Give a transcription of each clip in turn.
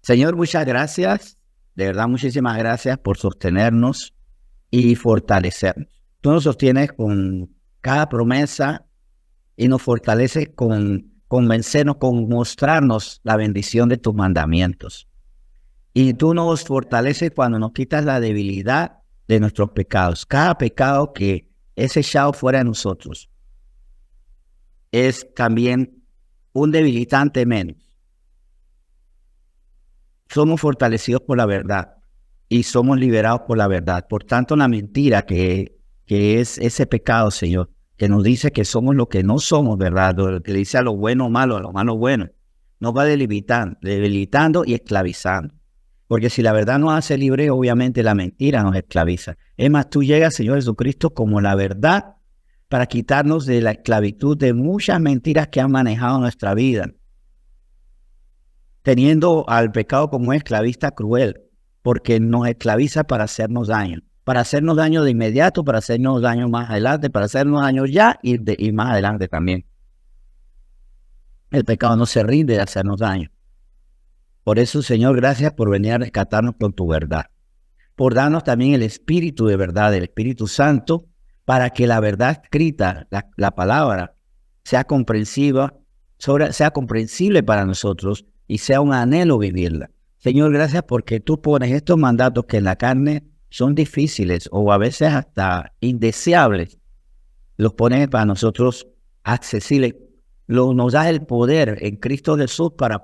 Señor, muchas gracias. De verdad, muchísimas gracias por sostenernos y fortalecernos. Tú nos sostienes con cada promesa y nos fortaleces con convencernos, con mostrarnos la bendición de tus mandamientos. Y tú nos fortaleces cuando nos quitas la debilidad de nuestros pecados. Cada pecado que es echado fuera de nosotros es también un debilitante menos. Somos fortalecidos por la verdad y somos liberados por la verdad. Por tanto, la mentira que es ese pecado, Señor, que nos dice que somos lo que no somos, ¿verdad? Lo que dice a lo bueno malo, a lo malo bueno, nos va debilitando y esclavizando. Porque si la verdad nos hace libre, obviamente la mentira nos esclaviza. Es más, tú llegas, Señor Jesucristo, como la verdad para quitarnos de la esclavitud de muchas mentiras que han manejado nuestra vida, teniendo al pecado como un esclavista cruel, porque nos esclaviza para hacernos daño de inmediato, para hacernos daño más adelante, para hacernos daño ya y más adelante también. El pecado no se rinde de hacernos daño. Por eso, Señor, gracias por venir a rescatarnos con tu verdad, por darnos también el Espíritu de verdad, el Espíritu Santo, para que la verdad escrita, la palabra, sea comprensible para nosotros y sea un anhelo vivirla. Señor, gracias porque tú pones estos mandatos que en la carne son difíciles o a veces hasta indeseables, los pones para nosotros accesibles. Nos das el poder en Cristo Jesús para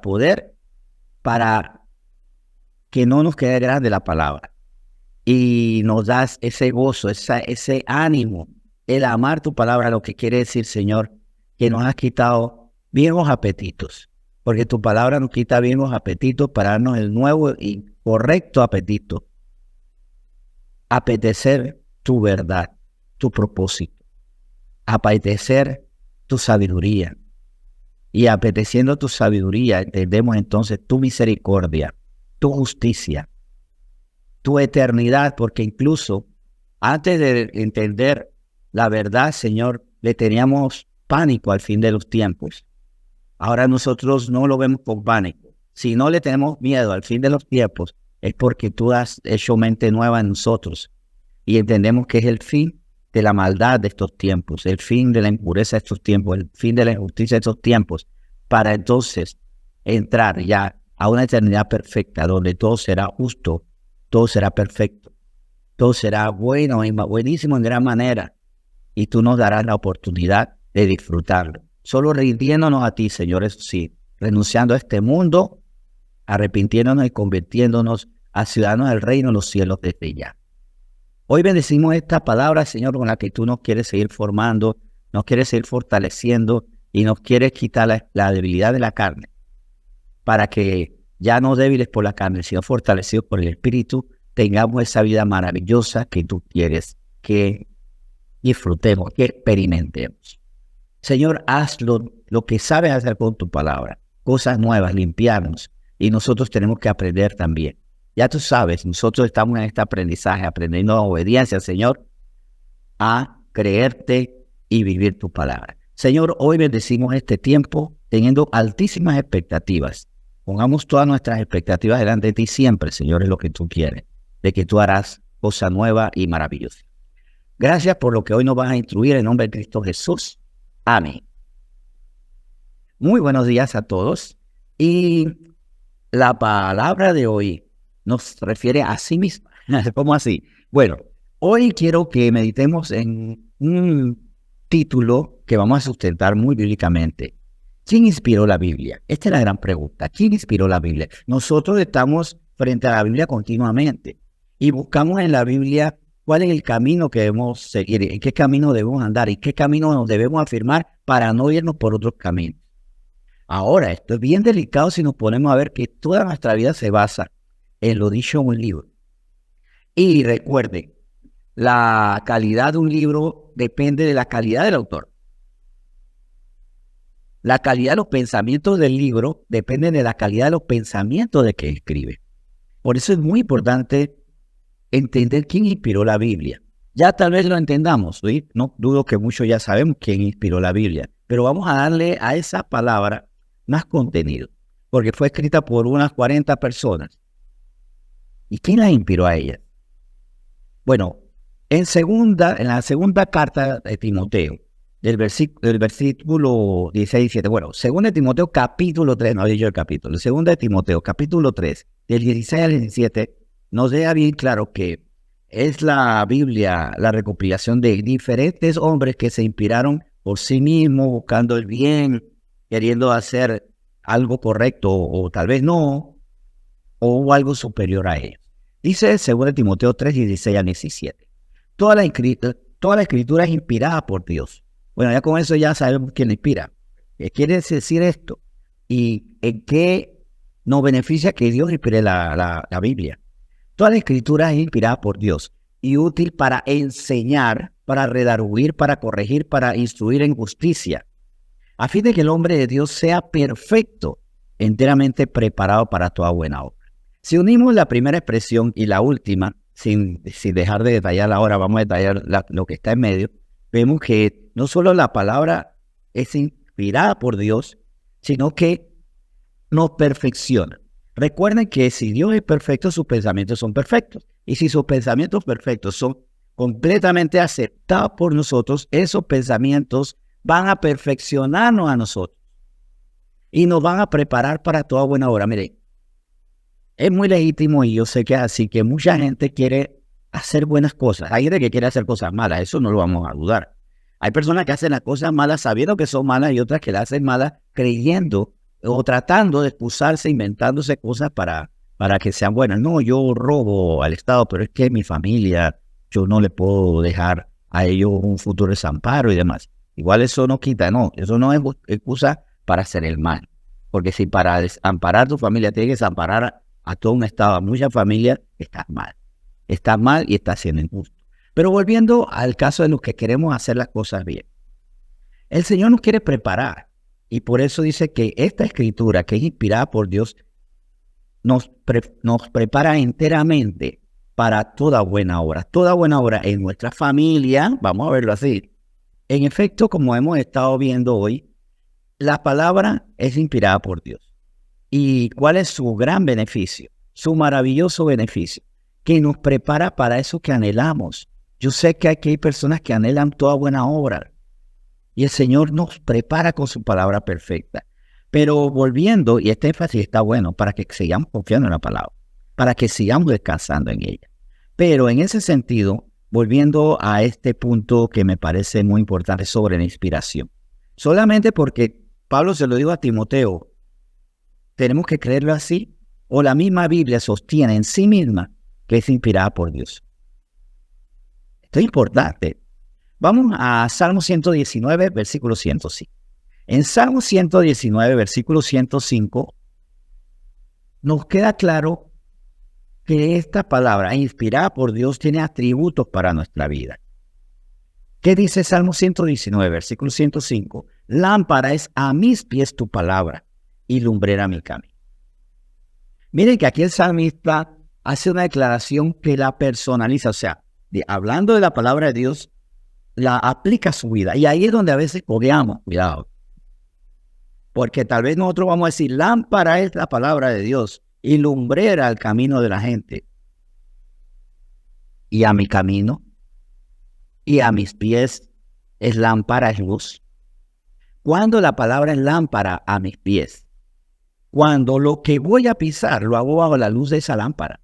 que no nos quede grande la palabra. Y nos das ese gozo, ese ánimo, el amar tu palabra, lo que quiere decir, Señor, que nos has quitado viejos apetitos, porque tu palabra nos quita viejos apetitos para darnos el nuevo y correcto apetito. Apetecer tu verdad, tu propósito, apetecer tu sabiduría. Y apeteciendo tu sabiduría, entendemos entonces tu misericordia, tu justicia, tu eternidad, porque incluso antes de entender la verdad, Señor, le teníamos pánico al fin de los tiempos. Ahora nosotros no lo vemos con pánico. Si no le tenemos miedo al fin de los tiempos, es porque tú has hecho mente nueva en nosotros y entendemos que es el fin de la maldad de estos tiempos, el fin de la impureza de estos tiempos, el fin de la injusticia de estos tiempos, para entonces entrar ya a una eternidad perfecta, donde todo será justo, todo será perfecto, todo será bueno y buenísimo en gran manera, y tú nos darás la oportunidad de disfrutarlo. Solo rindiéndonos a ti, Señor, eso sí, renunciando a este mundo, arrepintiéndonos y convirtiéndonos a ciudadanos del reino de los cielos desde ya. Hoy bendecimos esta palabra, Señor, con la que tú nos quieres seguir formando, nos quieres seguir fortaleciendo y nos quieres quitar la debilidad de la carne, para que ya no débiles por la carne, sino fortalecidos por el Espíritu, tengamos esa vida maravillosa que tú quieres que disfrutemos, que experimentemos. Señor, haz lo que sabes hacer con tu palabra, cosas nuevas, limpiarnos, y nosotros tenemos que aprender también. Ya tú sabes, nosotros estamos en este aprendizaje, aprendiendo obediencia, Señor, a creerte y vivir tu palabra. Señor, hoy bendecimos este tiempo teniendo altísimas expectativas. Pongamos todas nuestras expectativas delante de ti siempre, Señor, es lo que tú quieres, de que tú harás cosa nueva y maravillosa. Gracias por lo que hoy nos vas a instruir en nombre de Cristo Jesús. Amén. Muy buenos días a todos. Y la palabra de hoy nos refiere a sí misma. ¿Cómo así? Bueno, hoy quiero que meditemos en un título que vamos a sustentar muy bíblicamente. ¿Quién inspiró la Biblia? Esta es la gran pregunta. ¿Quién inspiró la Biblia? Nosotros estamos frente a la Biblia continuamente y buscamos en la Biblia cuál es el camino que debemos seguir, en qué camino debemos andar y qué camino nos debemos afirmar para no irnos por otros caminos. Ahora, esto es bien delicado si nos ponemos a ver que toda nuestra vida se basa en lo dicho en un libro. Y recuerden, la calidad de un libro depende de la calidad del autor. La calidad de los pensamientos del libro depende de la calidad de los pensamientos de que escribe. Por eso es muy importante entender quién inspiró la Biblia. Ya tal vez lo entendamos, ¿sí? No dudo que muchos ya sabemos quién inspiró la Biblia, pero vamos a darle a esa palabra más contenido. porque fue escrita por unas 40 personas. ¿Y quién la inspiró a ella? Bueno, en la segunda carta de Timoteo, del versículo 16 y 17, bueno, segunda de Timoteo capítulo 3, no había dicho el capítulo, segunda de Timoteo capítulo 3, del 16 al 17, nos deja bien claro que es la Biblia la recopilación de diferentes hombres que se inspiraron por sí mismos, buscando el bien, queriendo hacer algo correcto o tal vez no, o algo superior a ellos. Dice 2 Timoteo 3, 16 al 17. Toda la escritura es inspirada por Dios. Bueno, ya con eso ya sabemos quién la inspira. ¿Qué quiere decir esto? ¿Y en qué nos beneficia que Dios inspire la Biblia? Toda la escritura es inspirada por Dios y útil para enseñar, para redarguir, para corregir, para instruir en justicia, a fin de que el hombre de Dios sea perfecto, enteramente preparado para toda buena obra. Si unimos la primera expresión y la última, sin dejar de detallar ahora, vamos a detallar lo que está en medio, vemos que no solo la palabra es inspirada por Dios, sino que nos perfecciona. Recuerden que si Dios es perfecto, sus pensamientos son perfectos. Y si sus pensamientos perfectos son completamente aceptados por nosotros, esos pensamientos van a perfeccionarnos a nosotros y nos van a preparar para toda buena obra. Miren, es muy legítimo y yo sé que es así, que mucha gente quiere hacer buenas cosas. Hay gente que quiere hacer cosas malas, eso no lo vamos a dudar. Hay personas que hacen las cosas malas sabiendo que son malas y otras que las hacen malas creyendo o tratando de excusarse, inventándose cosas para que sean buenas. No, yo robo al Estado, pero es que mi familia, yo no le puedo dejar a ellos un futuro desamparo y demás. Igual eso no quita, no, eso no es excusa para hacer el mal. Porque si para desamparar tu familia tienes que desamparar a todo un Estado, a muchas familias, estás mal. Estás mal y estás siendo injusto. Pero volviendo al caso de los que queremos hacer las cosas bien. El Señor nos quiere preparar y por eso dice que esta escritura, que es inspirada por Dios, nos prepara enteramente para toda buena obra. Toda buena obra en nuestra familia, vamos a verlo así. En efecto, como hemos estado viendo hoy, la palabra es inspirada por Dios. ¿Y cuál es su gran beneficio? Su maravilloso beneficio, que nos prepara para eso que anhelamos. Yo sé que aquí hay personas que anhelan toda buena obra y el Señor nos prepara con su palabra perfecta. Pero volviendo, y este énfasis está bueno, para que sigamos confiando en la palabra, para que sigamos descansando en ella. Pero en ese sentido, volviendo a este punto que me parece muy importante sobre la inspiración, solamente porque Pablo se lo dijo a Timoteo, tenemos que creerlo así, o la misma Biblia sostiene en sí misma que es inspirada por Dios. Esto es importante. Vamos a Salmo 119, versículo 105. En Salmo 119, versículo 105, nos queda claro que esta palabra, inspirada por Dios, tiene atributos para nuestra vida. ¿Qué dice Salmo 119, versículo 105? Lámpara es a mis pies tu palabra y lumbrera mi camino. Miren que aquí el salmista hace una declaración que la personaliza, o sea, hablando de la palabra de Dios, la aplica a su vida. Y ahí es donde a veces codeamos, cuidado. Porque tal vez nosotros vamos a decir, lámpara es la palabra de Dios y lumbrera el camino de la gente. Y a mi camino y a mis pies es lámpara, es luz. Cuando la palabra es lámpara a mis pies, cuando lo que voy a pisar lo hago bajo la luz de esa lámpara.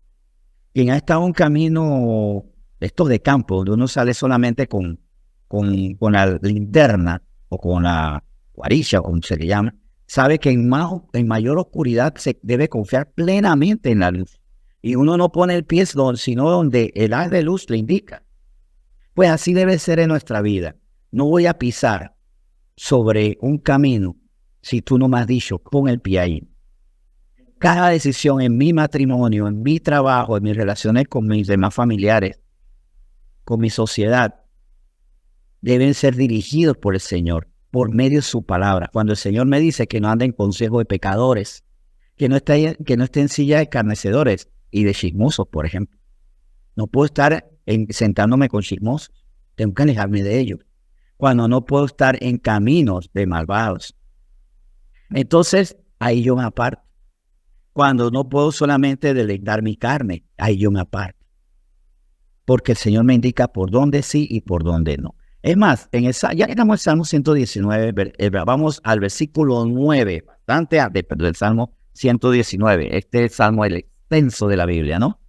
Quien ha estado en un camino, estos de campo, donde uno sale solamente con la linterna o con la guarilla, como se le llama, sabe que en mayor oscuridad se debe confiar plenamente en la luz. Y uno no pone el pie sino donde el haz de luz le indica. Pues así debe ser en nuestra vida. No voy a pisar sobre un camino si tú no me has dicho, pon el pie ahí. Cada decisión en mi matrimonio, en mi trabajo, en mis relaciones con mis demás familiares, con mi sociedad, deben ser dirigidos por el Señor, por medio de su palabra. Cuando el Señor me dice que no ande en consejo de pecadores, que no esté en silla de escarnecedores y de chismosos, por ejemplo. No puedo estar sentándome con chismosos, tengo que alejarme de ellos. Cuando no puedo estar en caminos de malvados. Entonces, ahí yo me aparto. Cuando no puedo solamente deleitar mi carne, ahí yo me aparto. Porque el Señor me indica por dónde sí y por dónde no. Es más, ya que estamos en el Salmo 119, vamos al versículo 9, bastante antes del Salmo 119. Este es el Salmo el extenso de la Biblia, ¿no?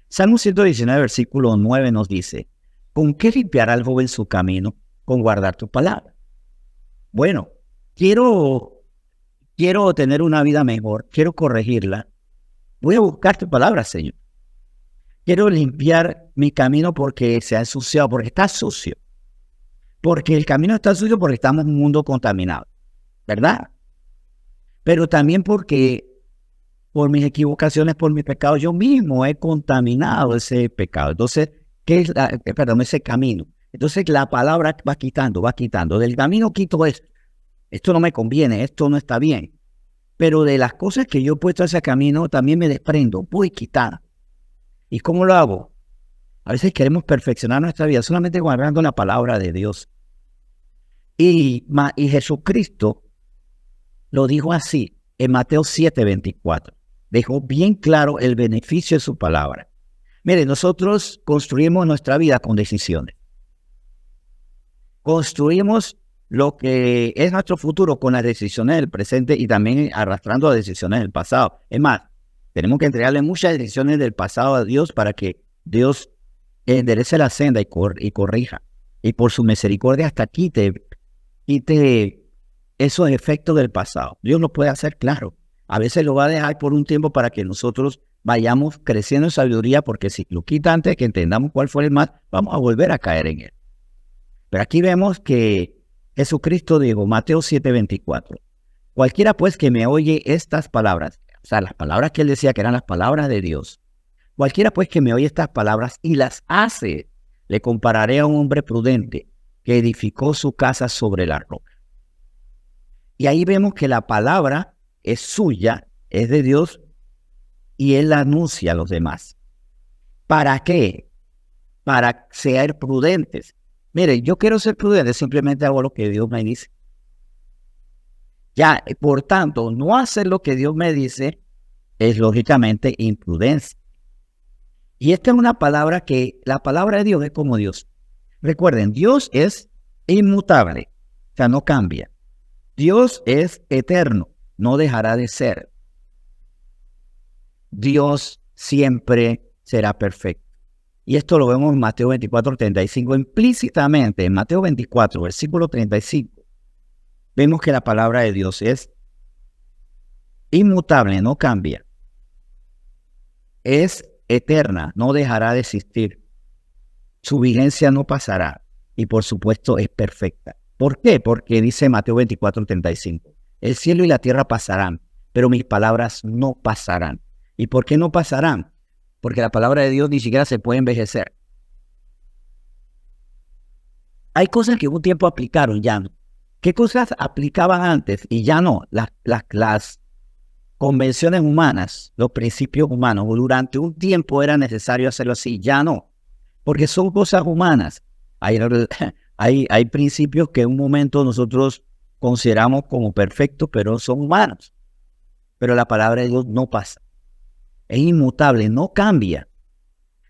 Salmo 119, versículo 9 nos dice: ¿con qué limpiará el joven su camino? Con guardar tu palabra. Bueno, quiero tener una vida mejor, quiero corregirla. Voy a buscar tu palabra, Señor. Quiero limpiar mi camino porque se ha ensuciado, porque está sucio. Porque el camino está sucio porque estamos en un mundo contaminado, ¿verdad? Pero también porque por mis equivocaciones, por mis pecados, yo mismo he contaminado ese pecado. Entonces, ¿qué es ese camino? Entonces la palabra va quitando. Del camino quito esto. Esto no me conviene, esto no está bien. Pero de las cosas que yo he puesto a ese camino, también me desprendo, voy quitando. ¿Y cómo lo hago? A veces queremos perfeccionar nuestra vida solamente guardando la palabra de Dios. Y Jesucristo lo dijo así en Mateo 7:24. Dejó bien claro el beneficio de su palabra. Mire, nosotros construimos nuestra vida con decisiones. Construimos lo que es nuestro futuro con las decisiones del presente y también arrastrando las decisiones del pasado. Es más, tenemos que entregarle muchas decisiones del pasado a Dios para que Dios enderece la senda y corrija. Y por su misericordia hasta quite esos efectos del pasado. Dios lo puede hacer, claro. A veces lo va a dejar por un tiempo para que nosotros vayamos creciendo en sabiduría, porque si lo quita antes de que entendamos cuál fue el mal, vamos a volver a caer en él. Pero aquí vemos que Jesucristo dijo, Mateo 7:24, cualquiera pues que me oye estas palabras, o sea, las palabras que él decía que eran las palabras de Dios, cualquiera pues que me oye estas palabras y las hace, le compararé a un hombre prudente que edificó su casa sobre la roca. Y ahí vemos que la palabra es suya, es de Dios, y él la anuncia a los demás. ¿Para qué? Para ser prudentes. Mire, yo quiero ser prudente, simplemente hago lo que Dios me dice. Ya, por tanto, no hacer lo que Dios me dice es lógicamente imprudencia. Y esta es una palabra que, la palabra de Dios es como Dios. Recuerden, Dios es inmutable, o sea, no cambia. Dios es eterno, no dejará de ser. Dios siempre será perfecto. Y esto lo vemos en Mateo 24:35, implícitamente en Mateo 24, versículo 35. Vemos que la palabra de Dios es inmutable, no cambia. Es eterna, no dejará de existir. Su vigencia no pasará y por supuesto es perfecta. ¿Por qué? Porque dice Mateo 24:35, el cielo y la tierra pasarán, pero mis palabras no pasarán. ¿Y por qué no pasarán? Porque la palabra de Dios ni siquiera se puede envejecer. Hay cosas que un tiempo aplicaron, ya no. ¿Qué cosas aplicaban antes y ya no? Las convenciones humanas, los principios humanos, durante un tiempo era necesario hacerlo así, ya no. Porque son cosas humanas. Hay principios que en un momento nosotros consideramos como perfectos, pero son humanos. Pero la palabra de Dios no pasa. Es inmutable, no cambia.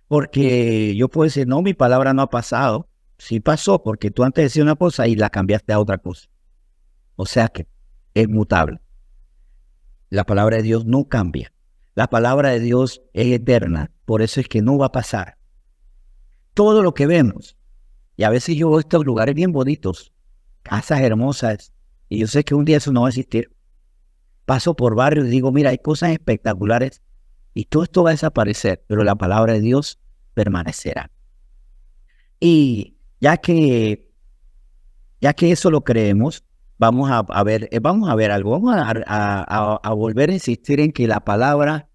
Porque yo puedo decir, no, mi palabra no ha pasado. Sí pasó, porque tú antes decías una cosa y la cambiaste a otra cosa. O sea que es mutable. La palabra de Dios no cambia. La palabra de Dios es eterna. Por eso es que no va a pasar. Todo lo que vemos, y a veces yo voy a estos lugares bien bonitos, casas hermosas, y yo sé que un día eso no va a existir. Paso por barrios y digo, mira, hay cosas espectaculares, y todo esto va a desaparecer, pero la palabra de Dios permanecerá. Y ya que eso lo creemos, vamos a ver algo, vamos a volver a insistir en que la palabra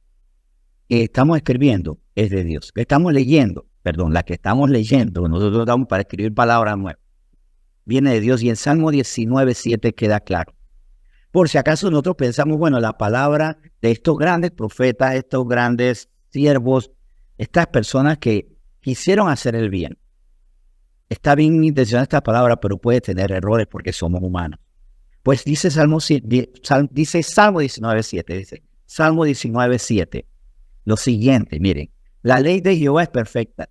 que estamos escribiendo es de Dios, que estamos leyendo, la que estamos leyendo, nosotros estamos para escribir palabras nuevas, viene de Dios, y en Salmo 19:7 queda claro. Por si acaso nosotros pensamos, bueno, la palabra de estos grandes profetas, estos grandes siervos, estas personas que quisieron hacer el bien. Está bien intencionada esta palabra, pero puede tener errores porque somos humanos. Pues dice Salmo 19:7, dice, Salmo 19:7. Lo siguiente, miren, la ley de Jehová es perfecta,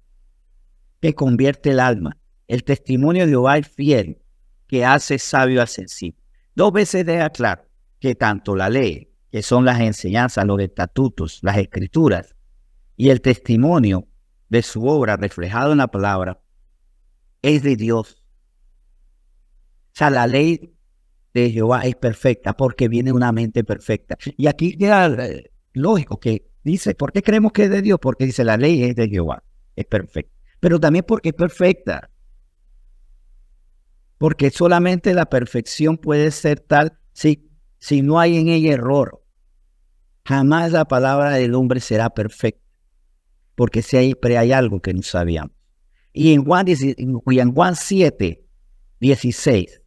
que convierte el alma. El testimonio de Jehová es fiel, que hace sabio al sensible. 2 veces deja claro que tanto la ley, que son las enseñanzas, los estatutos, las escrituras, y el testimonio de su obra reflejado en la palabra, es de Dios. O sea, la ley de Jehová es perfecta porque viene una mente perfecta. Y aquí queda lógico que dice, ¿por qué creemos que es de Dios? Porque dice, la ley es de Jehová, es perfecta. Pero también porque es perfecta. Porque solamente la perfección puede ser tal si no hay en ella error. Jamás la palabra del hombre será perfecta. Porque siempre hay algo que no sabíamos. Y en Juan 7:16,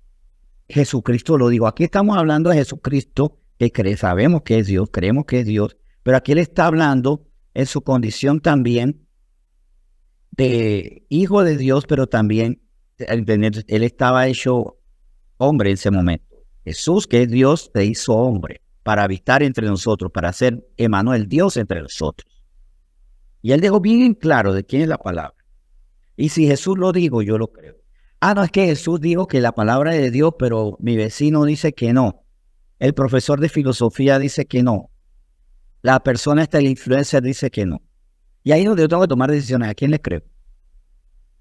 Jesucristo lo dijo. Aquí estamos hablando de Jesucristo, que sabemos que es Dios, creemos que es Dios, pero aquí Él está hablando en su condición también de hijo de Dios, pero también Él estaba hecho hombre en ese momento. Jesús, que es Dios, se hizo hombre para habitar entre nosotros, para ser Emmanuel, Dios entre nosotros. Y Él dejó bien en claro de quién es la palabra. Y si Jesús lo dijo, yo lo creo. No, es que Jesús dijo que la palabra es de Dios, pero mi vecino dice que no. El profesor de filosofía dice que no. La persona esta, el influencer, dice que no. Y ahí es donde yo tengo que tomar decisiones. ¿A quién le creo?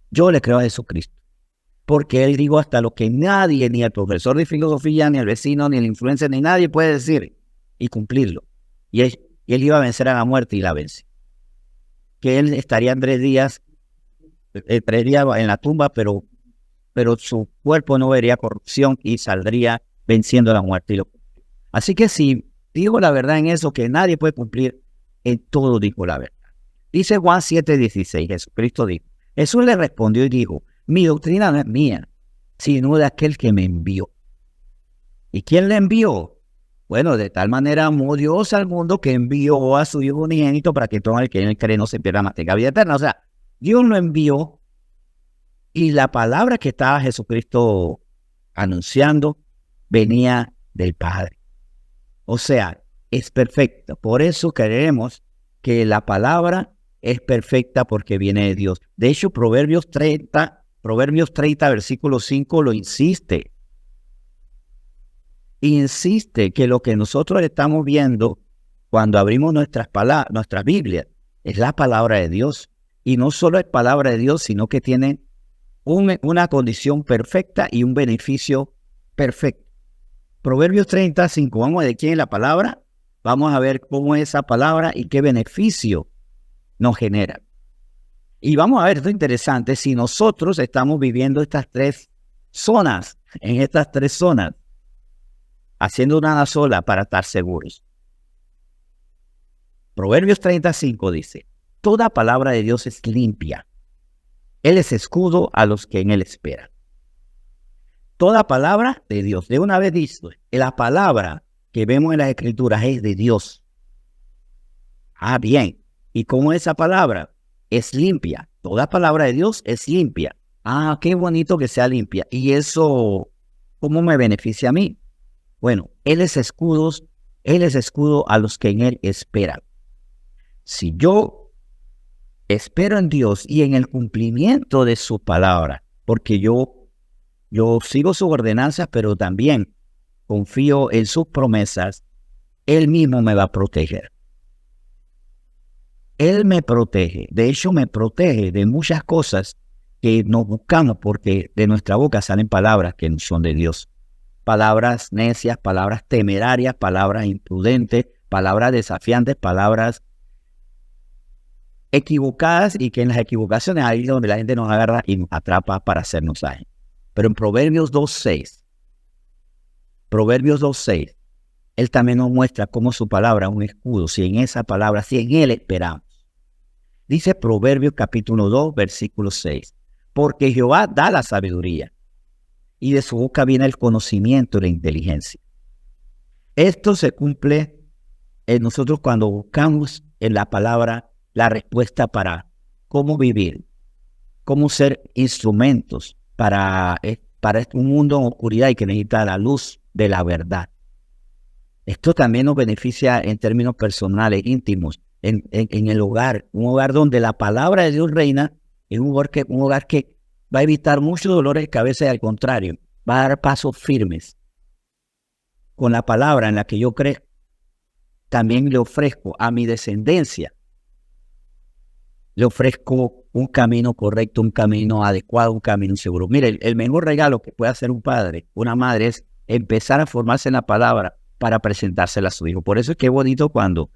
Yo le creo a Jesucristo. Porque Él dijo hasta lo que nadie, ni el profesor de filosofía, ni el vecino, ni el influencer, ni nadie puede decir y cumplirlo. Y él iba a vencer a la muerte y la vence. Que Él estaría 3 días en la tumba, pero su cuerpo no vería corrupción y saldría venciendo la muerte. Así que si digo la verdad en eso, que nadie puede cumplir, en todo dijo la verdad. Dice Juan 7:16, Jesucristo dijo, Jesús le respondió y dijo, mi doctrina no es mía, sino de aquel que me envió. ¿Y quién le envió? Bueno, de tal manera amó Dios al mundo que envió a su Hijo unigénito para que todo el que en él cree no se pierda, mas tenga vida eterna. O sea, Dios lo envió y la palabra que estaba Jesucristo anunciando venía del Padre. O sea, es perfecta. Por eso creemos que la palabra es perfecta porque viene de Dios. De hecho, Proverbios 30, versículo 5 lo insiste. Insiste que lo que nosotros estamos viendo cuando abrimos nuestras Biblias es la palabra de Dios. Y no solo es palabra de Dios, sino que tiene una condición perfecta y un beneficio perfecto. Proverbios 35, vamos a ver quién es la palabra, vamos a ver cómo es esa palabra y qué beneficio nos genera. Y vamos a ver, esto es interesante, si nosotros estamos viviendo estas 3 zonas, en estas 3 zonas, haciendo una sola para estar seguros. Proverbios 35 dice, toda palabra de Dios es limpia. Él es escudo a los que en Él esperan. Toda palabra de Dios. De una vez dice, la palabra que vemos en las Escrituras es de Dios. Bien. ¿Y cómo esa palabra? Es limpia. Toda palabra de Dios es limpia. Qué bonito que sea limpia. ¿Y eso cómo me beneficia a mí? Bueno, Él es escudo a los que en Él esperan. Si yo espero en Dios y en el cumplimiento de su palabra, porque yo sigo sus ordenanzas, pero también confío en sus promesas, Él mismo me va a proteger. Él me protege. De hecho, me protege de muchas cosas que nos buscamos, porque de nuestra boca salen palabras que no son de Dios. Palabras necias, palabras temerarias, palabras imprudentes, palabras desafiantes, palabras equivocadas, y que en las equivocaciones ahí es donde la gente nos agarra y nos atrapa para hacernos daño. Pero en Proverbios 2:6, Él también nos muestra cómo su palabra es un escudo, si en esa palabra, si en Él esperamos. Dice Proverbios capítulo 2, versículo 6, porque Jehová da la sabiduría, y de su boca viene el conocimiento y la inteligencia. Esto se cumple en nosotros cuando buscamos en la palabra la respuesta para cómo vivir, cómo ser instrumentos para un mundo en oscuridad y que necesita la luz de la verdad. Esto también nos beneficia en términos personales, íntimos, en el hogar, un hogar donde la palabra de Dios reina, es un hogar que va a evitar muchos dolores de cabeza y al contrario, va a dar pasos firmes. Con la palabra en la que yo creo, también le ofrezco a mi descendencia, le ofrezco un camino correcto, un camino adecuado, un camino seguro. Mire, el mejor regalo que puede hacer un padre, una madre, es empezar a formarse en la palabra para presentársela a su hijo. Por eso es que es bonito cuando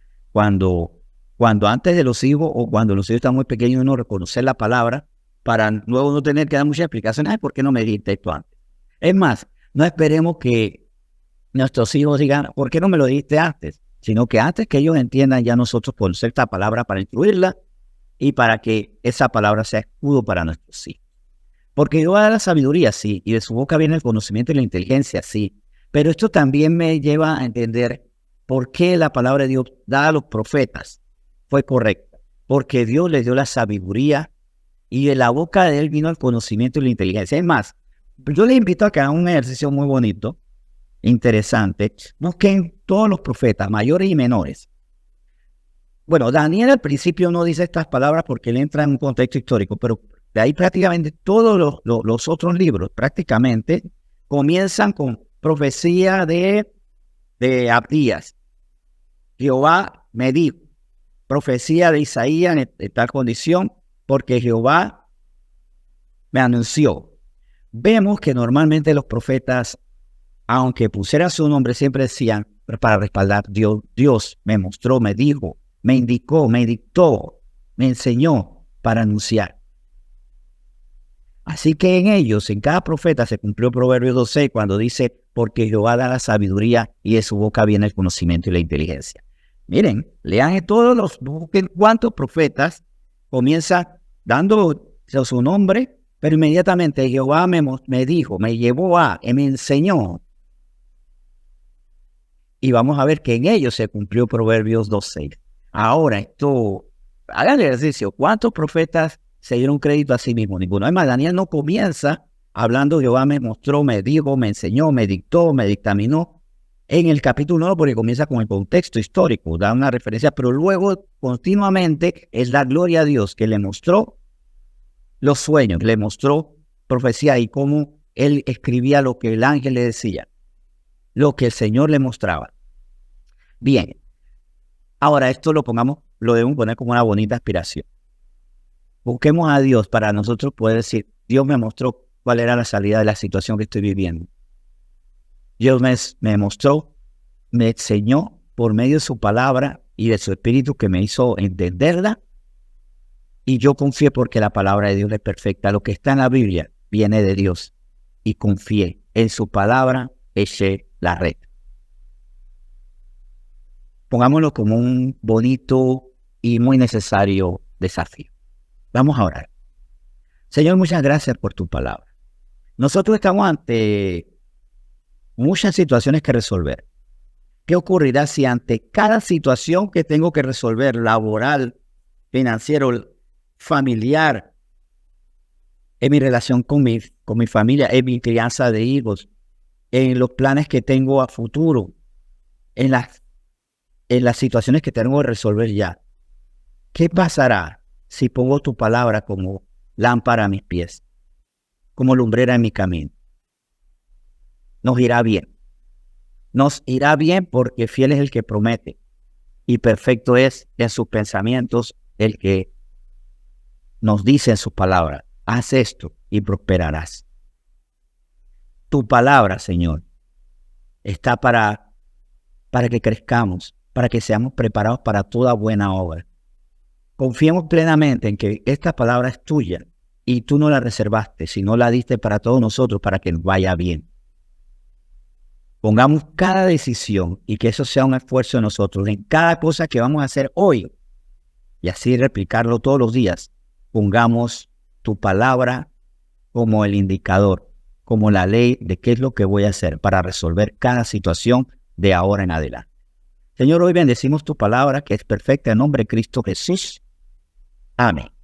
antes de los hijos o cuando los hijos están muy pequeños uno reconocer la palabra para luego no tener que dar muchas explicaciones. Ay, ¿por qué no me dijiste esto antes? Es más, no esperemos que nuestros hijos digan, ¿por qué no me lo dijiste antes? Sino que antes que ellos entiendan ya nosotros conocer esta palabra para instruirla y para que esa palabra sea escudo para nuestros hijos. Porque Dios da la sabiduría, sí, y de su boca viene el conocimiento y la inteligencia, sí. Pero esto también me lleva a entender por qué la palabra de Dios dada a los profetas fue correcta. Porque Dios les dio la sabiduría y de la boca de él vino el conocimiento y la inteligencia. Es más, yo les invito a que hagan un ejercicio muy bonito, interesante. Busquen todos los profetas, mayores y menores. Bueno, Daniel al principio no dice estas palabras porque él entra en un contexto histórico, pero de ahí prácticamente todos los otros libros prácticamente comienzan con profecía de Abdías. Jehová me dijo, profecía de Isaías en tal condición, porque Jehová me anunció. Vemos que normalmente los profetas, aunque pusieran su nombre, siempre decían, para respaldar, Dios me mostró, me dijo, me indicó, me dictó, me enseñó para anunciar. Así que en ellos, en cada profeta se cumplió Proverbios 12 cuando dice, porque Jehová da la sabiduría y de su boca viene el conocimiento y la inteligencia. Miren, lean busquen cuántos profetas comienzan dando su nombre, pero inmediatamente Jehová me dijo, me llevó me enseñó. Y vamos a ver que en ellos se cumplió Proverbios 12. Ahora, hagan el ejercicio. ¿Cuántos profetas se dieron crédito a sí mismos? Ninguno. Además, Daniel no comienza hablando, Jehová me mostró, me dijo, me enseñó, me dictó, me dictaminó. En el capítulo 1, porque comienza con el contexto histórico, da una referencia, pero luego continuamente es la gloria a Dios que le mostró los sueños, le mostró profecía y cómo él escribía lo que el ángel le decía, lo que el Señor le mostraba. Bien, ahora esto lo debemos poner como una bonita aspiración. Busquemos a Dios para nosotros poder decir, Dios me mostró cuál era la salida de la situación que estoy viviendo. Dios me mostró, me enseñó por medio de su palabra y de su espíritu que me hizo entenderla. Y yo confié porque la palabra de Dios es perfecta. Lo que está en la Biblia viene de Dios. Y confié en su palabra, eché la red. Pongámoslo como un bonito y muy necesario desafío. Vamos a orar. Señor, muchas gracias por tu palabra. Nosotros estamos ante muchas situaciones que resolver. ¿Qué ocurrirá si ante cada situación que tengo que resolver, laboral, financiero, familiar, en mi relación con mi familia, en mi crianza de hijos, en los planes que tengo a futuro, en las situaciones que tengo que resolver ya? ¿Qué pasará si pongo tu palabra como lámpara a mis pies, como lumbrera en mi camino? Nos irá bien. Nos irá bien porque fiel es el que promete y perfecto es en sus pensamientos el que nos dice en sus palabras, haz esto y prosperarás. Tu palabra, Señor, está para que crezcamos, para que seamos preparados para toda buena obra. Confiemos plenamente en que esta palabra es tuya y tú no la reservaste, sino la diste para todos nosotros para que nos vaya bien. Pongamos cada decisión y que eso sea un esfuerzo de nosotros en cada cosa que vamos a hacer hoy y así replicarlo todos los días. Pongamos tu palabra como el indicador, como la ley de qué es lo que voy a hacer para resolver cada situación de ahora en adelante. Señor, hoy bendecimos tu palabra que es perfecta en nombre de Cristo Jesús. Amén.